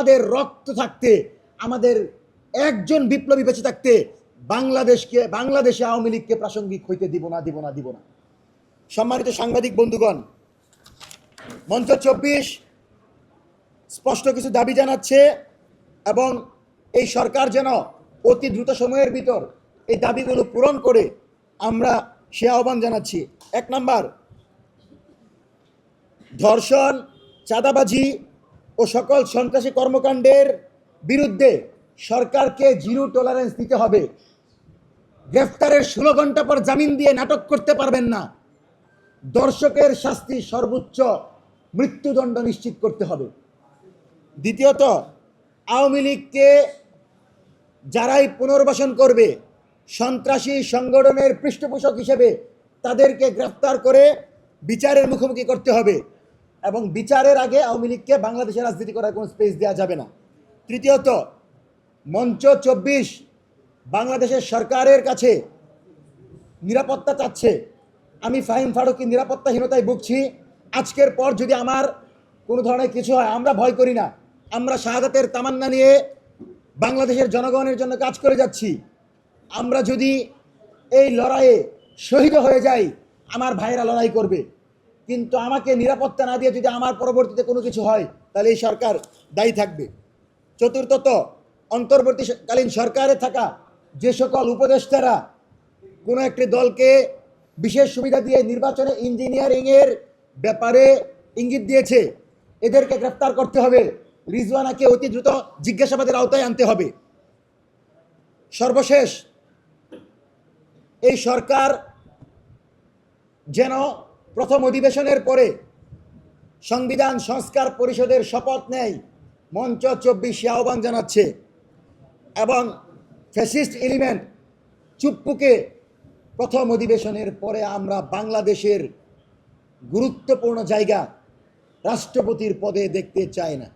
আমাদের রক্ত থাকতে, আমাদের একজন বিপ্লবী বেঁচে থাকতে বাংলাদেশে আওয়ামী লীগকে প্রাসঙ্গিক হইতে দিব না। সম্মানিত সাংবাদিক বন্ধুগণ, মঞ্চ 24 স্পষ্ট কিছু দাবি জানাচ্ছে এবং এই সরকার যেন অতি দ্রুত সময়ের ভিতর এই দাবিগুলো পূরণ করে আমরা সে আহ্বান জানাচ্ছি। 1 নাম্বার, ধর্ষণ, চাঁদাবাজি ও সকল সন্ত্রাসী কর্মকাণ্ডের বিরুদ্ধে সরকারকে জিরো টলারেন্স দিতে হবে। গ্রেফতারের 16 ঘন্টা পর জামিন দিয়ে নাটক করতে পারবেন না। দর্শকের শাস্তি সর্বোচ্চ মৃত্যুদণ্ড নিশ্চিত করতে হবে। দ্বিতীয়ত, আওয়ামী লীগকে যারাই পুনর্বাসন করবে সন্ত্রাসী সংগঠনের পৃষ্ঠপোষক হিসেবে তাদেরকে গ্রেফতার করে বিচারের মুখোমুখি করতে হবে এবং বিচারের আগে আওয়ামী লীগকে বাংলাদেশে রাজনীতি করার কোনো স্পেস দেওয়া যাবে না। তৃতীয়ত, মঞ্চ 24 বাংলাদেশের সরকারের কাছে নিরাপত্তা চাচ্ছে। আমি ফাহিম ফারুকী নিরাপত্তাহীনতায় ভুগছি। আজকের পর যদি আমার কোনো ধরনের কিছু হয়, আমরা ভয় করি না। আমরা শাহাদাতের তামান্না নিয়ে বাংলাদেশের জনগণের জন্য কাজ করে যাচ্ছি। আমরা যদি এই লড়াইয়ে শহীদ হয়ে যাই, আমার ভাইরা লড়াই করবে, কিন্তু আমাকে নিরাপত্তা না দিয়ে যদি আমার পরবর্তীতে কোনো কিছু হয় তাহলে এই সরকার দায়ী থাকবে। চতুর্থত, অন্তর্বর্তীকালীন সরকারে থাকা যে সকল উপদেষ্টারা কোনো একটি দলকে বিশেষ সুবিধা দিয়ে নির্বাচনে ইঞ্জিনিয়ারিংয়ের ব্যাপারে ইঙ্গিত দিয়েছে, এদেরকে গ্রেফতার করতে হবে। রিজওয়ানাকে অতি দ্রুত জিজ্ঞাসাবাদের আওতায় আনতে হবে। সর্বশেষ, এই সরকার যেন প্রথম অধিবেশনের পরে সংবিধান সংস্কার পরিষদের শপথ নেয়, মঞ্চ 24 আহ্বান জানাচ্ছে এবং ফ্যাসিস্ট এলিমেন্ট চুপ্পুকে প্রথম অধিবেশনের পরে আমরা বাংলাদেশের গুরুত্বপূর্ণ জায়গা রাষ্ট্রপতির পদে দেখতে চাই না।